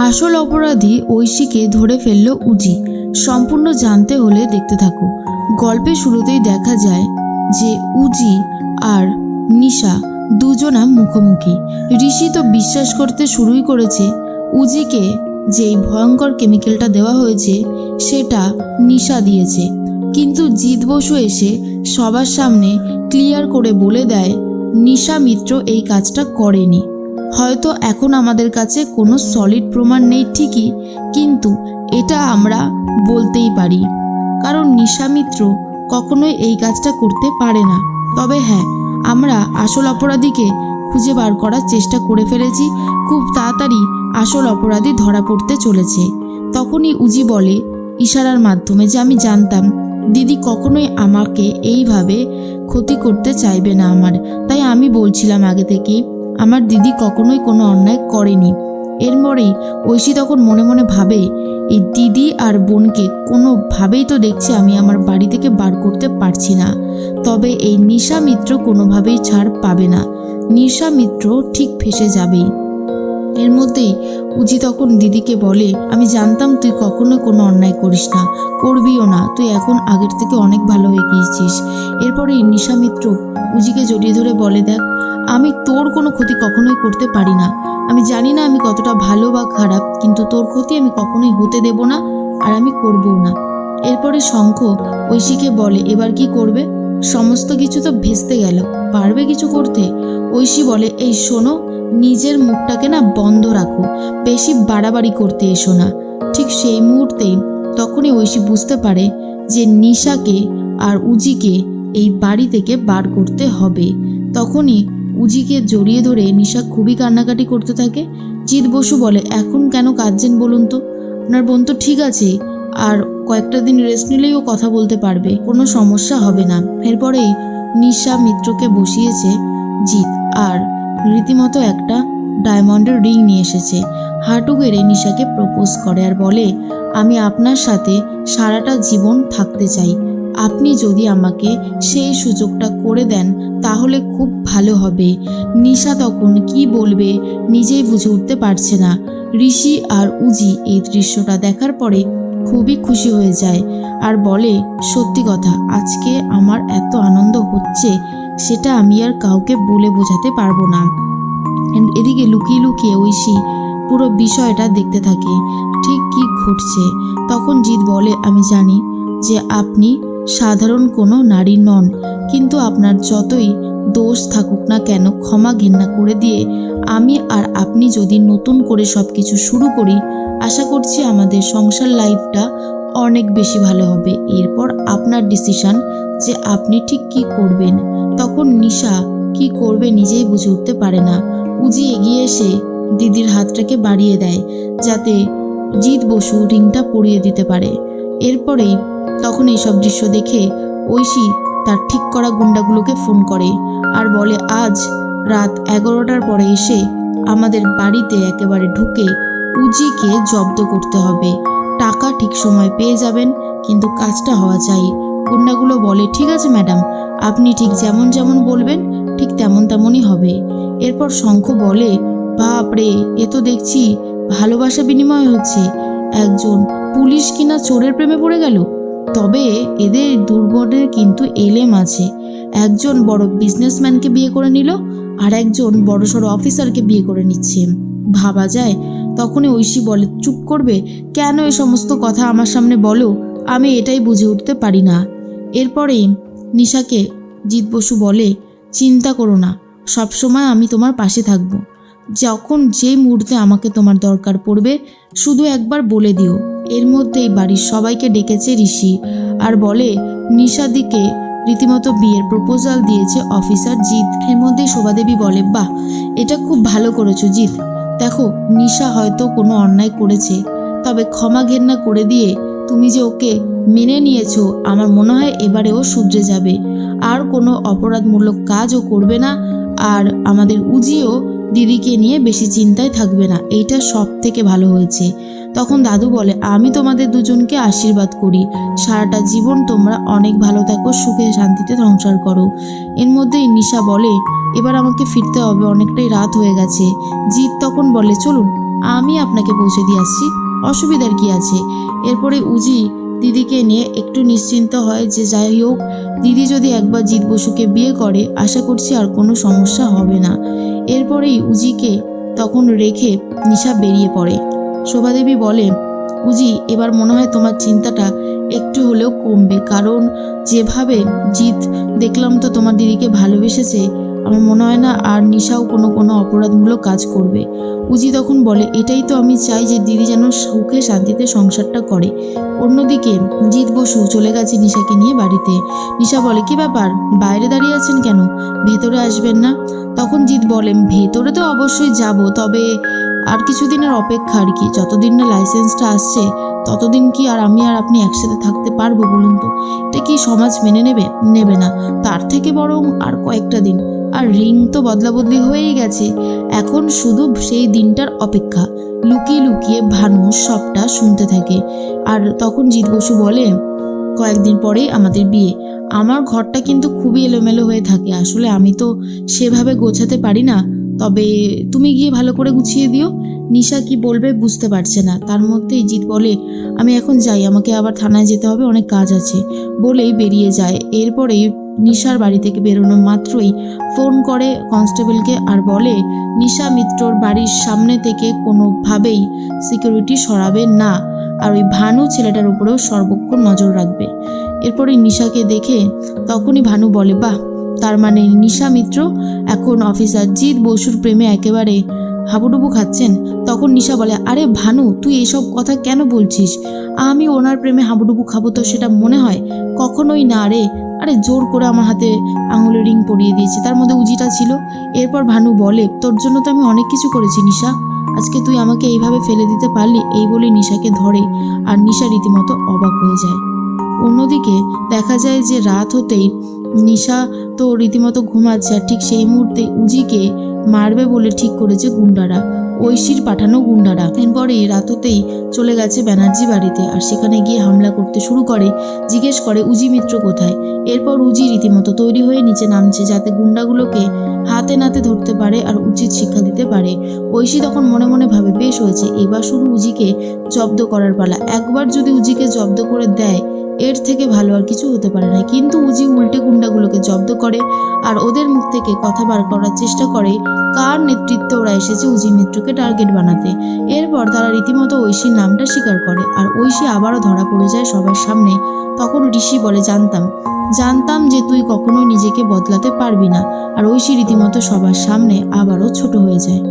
আসল অপরাধী ঐশীকে ধরে ফেলল উজি। সম্পূর্ণ জানতে হলে দেখতে থাকো। গল্পের শুরুতেই দেখা যায় যে উজি আর নিশা দুজনা মুখোমুখি। ঋষি তো বিশ্বাস করতে শুরুই করেছে উজিকে যেই ভয়ঙ্কর কেমিক্যালটা দেওয়া হয়েছে সেটা নিশা দিয়েছে, কিন্তু জিৎ বসু এসে সবার সামনে ক্লিয়ার করে বলে দেয় নিশা মিত্র এই কাজটা করেনি। হয়তো এখন আমাদের কাছে কোনো সলিড প্রমাণ নেই ঠিকই, কিন্তু এটা আমরা বলতেই পারি, কারণ নিশা মিত্র কখনোই এই কাজটা করতে পারে না। তবে হ্যাঁ, আমরা আসল অপরাধীকে খুঁজে বার করার চেষ্টা করে ফেলেছি। খুব তাড়াতাড়ি আসল অপরাধী ধরা পড়তে চলেছে। তখনই উজি বলে ইশারার মাধ্যমে যে আমি জানতাম দিদি কখনোই আমাকে এইভাবে ক্ষতি করতে চাইবে না আমার, তাই আমি বলছিলাম আগে থেকেই আমার দিদি কখনোই কোনো অন্যায় করেনি। এর পরেই ঐশী তখন মনে মনে ভাবে এই দিদি আর বোনকে কোনোভাবেই তো দেখছি আমি আমার বাড়ি থেকে বার করতে পারছি না, তবে এই নিশা মিত্র কোনোভাবেই ছাড় পাবে না। নিশা মিত্র ঠিক ফেঁসে যাবেই। এর মধ্যেই উজি তখন দিদিকে বলে আমি জানতাম তুই কখনোই কোনো অন্যায় করিস না, করবিও না, তুই এখন আগের থেকে অনেক ভালো হয়ে গিয়েছিস। এরপরেই নিশা মিত্র উজিকে জড়িয়ে ধরে বলে দেখ আমি তোর কোনো ক্ষতি কখনোই করতে পারি না। আমি জানি না আমি কতটা ভালো বা খারাপ, কিন্তু তোর ক্ষতি আমি কখনোই হতে দেব না, আর আমি করবও না। এরপরে শঙ্খ ঐশীকে বলে এবার কি করবে? সমস্ত কিছু তো ভেস্তে গেল, পারবে কিছু করতে? ঐশী বলে এই শোনো, নিজের মুখটাকে না বন্ধ রাখো, বেশি বাড়াবাড়ি করতে এসো না। ঠিক সেই মুহূর্তেই তখনই ঐশী বুঝতে পারে যে নিশাকে আর উজিকে এই বাড়ি থেকে বার করতে হবে। তখনই উজিকে জড়িয়ে ধরে নিশা খুবই কান্নাকাটি করতে থাকে। জিৎ বসু বলে এখন কেন কাঁদছেন বলুন তো? আপনার বোন তো ঠিক আছে, আর কয়েকটা দিন রেস্ট নিলেই ও কথা বলতে পারবে, কোনো সমস্যা হবে না। এরপরেই নিশা মিত্রকে বসিয়েছে জিৎ, আর রীতিমতো একটা ডায়মন্ডের রিং নিয়ে এসেছে। হাঁটু গেড়ে নিশাকে প্রপোজ করে আর বলে আমি আপনার সাথে সারাটা জীবন থাকতে চাই, আপনি যদি আমাকে সেই সুযোগটা করে দেন তাহলে খুব ভালো হবে। নিশা তখন কি বলবে নিজেই বুঝে উঠতে পারছে না। ঋষি আর উজি এই দৃশ্যটা দেখার পরে খুবই খুশি হয়ে যায় আর বলে সত্যি কথা, আজকে আমার এত আনন্দ হচ্ছে সেটা আমি আর কাউকে বলে বোঝাতে পারবো না। এদিকে লুকিয়ে লুকিয়ে ঐশী পুরো বিষয়টা দেখতে থাকে ঠিক কি ঘটছে। তখন জিৎ বলে আমি জানি যে আপনি সাধারণ কোনো নারী নন, কিন্তু আপনার যতই দোষ থাকুক না কেন ক্ষমা ঘেন্না করে দিয়ে আমি আর আপনি যদি নতুন করে সব কিছু শুরু করি, আশা করছি আমাদের সংসার লাইফটা অনেক বেশি ভালো হবে। এরপর আপনার ডিসিশন যে আপনি ঠিক কি করবেন। তখন নিশা কি করবে নিজেই বুঝে উঠতে পারে না। উজি এগিয়ে এসে দিদির হাতটাকে বাড়িয়ে দেয় যাতে জিৎ বসু রিংটা পরিয়ে দিতে পারে। এরপরেই তখন এইসব দৃশ্য দেখে ঐশী তার ঠিক করা গুন্ডাগুলোকে ফোন করে আর বলে আজ রাত 11টার পরে এসে আমাদের বাড়িতে একেবারে ঢুকে উজিকে জব্দ করতে হবে। টাকা ঠিক সময় পেয়ে যাবেন, কিন্তু কাজটা হওয়া চাই। গুন্ডাগুলো বলে ঠিক আছে ম্যাডাম, আপনি ঠিক যেমন যেমন বলবেন ঠিক তেমন তেমনই হবে। এরপর শঙ্খ বলে বাপরে, এ তো দেখছি ভালোবাসা বিনিময় হচ্ছে, একজন পুলিশ কিনা চোরের প্রেমে পড়ে গেল। তবে এদের দুর্বনের কিন্তু এলেম আছে, একজন বড় বিজনেসম্যানকে বিয়ে করে নিল আর একজন বড়সড় অফিসারকে বিয়ে করে নিচ্ছে, ভাবা যায়। তখনই ঐশী বলে চুপ করবে, কেন এই সমস্ত কথা আমার সামনে বলো, আমি এটাই বুঝে উঠতে পারি না। এরপরেই নিশাকে জিৎ বসু বলে চিন্তা করো না, সবসময় আমি তোমার পাশে থাকবো, যখন যে মুহূর্তে আমাকে তোমার দরকার পড়বে শুধু একবার বলে দিও। এর মধ্যেই বাড়ির সবাইকে ডেকেছে ঋষি আর বলে নিশাদিকে রীতিমতো বিয়ের প্রপোজাল দিয়েছে অফিসার জিৎ। এর মধ্যেই শোভাদেবী বলে বাহ, এটা খুব ভালো করেছো জিৎ, দেখো নিশা হয়তো কোনো অন্যায় করেছে, তবে ক্ষমা ঘেন্না করে দিয়ে তুমি যে ওকে মেনে নিয়েছো, আমার মনে হয় এবারে ও শুধরে যাবে, আর কোনো অপরাধমূলক কাজও করবে না, আর আমাদের উজিও দিদিকে নিয়ে বেশি চিন্তায় থাকবে না, এইটা সব থেকে ভালো হয়েছে। তখন দাদু বলে আমি তোমাদের দুজনকে আশীর্বাদ করি, সারাটা জীবন তোমরা অনেক ভালো থাকো, সুখে শান্তিতে সংসার করো। এর মধ্যেই নিশা বলে এবার আমাকে ফিরতে হবে, অনেকটাই রাত হয়ে গেছে। জিৎ তখন বলে চলুন আমি আপনাকে পৌঁছে দিয়ে আসছি, অসুবিধার কি আছে। এরপরে উজি দিদিকে নিয়ে একটু নিশ্চিন্ত হয় যে যাই হোক, দিদি যদি একবার জিৎ বসুকে বিয়ে করে আশা করছি আর কোনো সমস্যা হবে না। এরপরেই উজিকে তখন রেখে নিশা বেরিয়ে পড়ে। শোভাদেবী বলে, উজি এবার মনে হয় তোমার চিন্তাটা একটু হলেও কমবে, কারণ যেভাবে জিৎ দেখলাম তো তোমার দিদিকে ভালোবেসেছে, আমার মনে হয় না আর নিশাও কোনো অপরাধমূলক কাজ করবে। উজি তখন বলে, এটাই তো আমি চাই যে দিদি যেন সুখে শান্তিতে সংসারটা করে। অন্যদিকে জিৎ বসু চলে গেছে নিশাকে নিয়ে বাড়িতে। নিশা বলে, কি ব্যাপার, বাইরে দাঁড়িয়ে আছেন কেন, ভেতরে আসবেন না? তখন জিৎ বলে, ভেতরে তো অবশ্যই যাব, তবে আর কিছুদিনের অপেক্ষা আর কি, যতদিন না লাইসেন্সটা আসছে ততদিন কি আর আমি আর আপনি একসাথে থাকতে পারবো বলুন তো? এটা কি সমাজ মেনে নেবে না? তার থেকে বরং আর কয়েকটা দিন, আর রিং তো বদলা বদলি হয়েই গেছে, এখন শুধু সেই দিনটার অপেক্ষা। লুকিয়ে লুকিয়ে ভানু সবটা শুনতে থাকে। আর তখন জিৎ বসু বলে, কয়েকদিন পরেই আমাদের বিয়ে। আমার ঘরটা কিন্তু খুবই এলোমেলো হয়ে থাকে, আসলে আমি তো সেভাবে গোছাতে পারি না, তবে তুমি গিয়ে ভালো করে গুছিয়ে দিও। নিশা কি বলবে বুঝতে পারছে না, তার মধ্যেই জিৎ বলে, আমি এখন যাই, আমাকে আবার থানায় যেতে হবে, অনেক কাজ আছে, বলেই বেরিয়ে যায়। এরপরেই নিশার বাড়ি থেকে বেরোনো মাত্রই ফোন করে কনস্টেবলকে আর বলে, নিশা মিত্রর বাড়ির সামনে থেকে কোনোভাবেই সিকিউরিটি সরাবে না, আর ওই ভানু ছেলেটার উপরেও সর্বক্ষণ নজর রাখবে। এরপরে নিশাকে দেখে তখনই ভানু বলে, বাহ, তার মানে নিশা মিত্র এখন অফিসার জিৎ বসুর প্রেমে একেবারে হাবুডুবু খাচ্ছেন। তখন নিশা বলে, আরে ভানু, তুই এসব কথা কেন বলছিস? আমি ওনার প্রেমে হাবুডুবু খাবো তো সেটা মনে হয়? কখনোই না রে। আরে জোর করে আমার হাতে আঙুলের রিং পরিয়ে দিয়েছে, তার মধ্যে উজিটা ছিল। এরপর ভানু বলে, তোর জন্য তো আমি অনেক কিছু করেছি নিশা, আজকে তুই আমাকে এইভাবে ফেলে দিতে পারলি? এই বলে নিশাকে ধরে, আর নিশা রীতিমতো অবাক হয়ে যায়। অন্যদিকে দেখা যায় যে রাত হতেই নিশা তো রীতিমতো ঘুমাচ্ছে, আর ঠিক সেই মুহূর্তে উজিকে মারবে বলে ঠিক করেছে গুন্ডারা, ঐশীর পাঠানো গুন্ডারা। এরপরে রাত হতেই চলে গেছে ব্যানার্জি বাড়িতে, আর সেখানে গিয়ে হামলা করতে শুরু করে। জিজ্ঞেস করে, উজি মিত্র কোথায়? এরপর উজি রীতিমতো তৈরি হয়ে নিচে নামছে, যাতে গুন্ডাগুলোকে হাতে নাতে ধরতে পারে আর উচিত শিক্ষা দিতে পারে। ঐশী তখন মনে মনে ভাবে, বেশ হয়েছে, এবার শুধু উজিকে জব্দ করার পালা। একবার যদি উজিকে জব্দ করে দেয়, এর থেকে ভালো আর কিছু হতে পারে না। কিন্তু উজি উল্টে গুন্ডাগুলোকে জব্দ করে আর ওদের মুখ থেকে কথা বার করার চেষ্টা করে কার নেতৃত্বে ওরা এসেছে উজি মিত্রকে টার্গেট বানাতে। এরপর তারা রীতিমতো ঐশীর নামটা স্বীকার করে, আর ঐশী আবারও ধরা পড়ে যায় সবার সামনে। তখন ঋষি বলে, জানতাম যে তুই কখনোই নিজেকে বদলাতে পারবি না। আর ঐশী রীতিমতো সবার সামনে আবারও ছোট হয়ে যায়।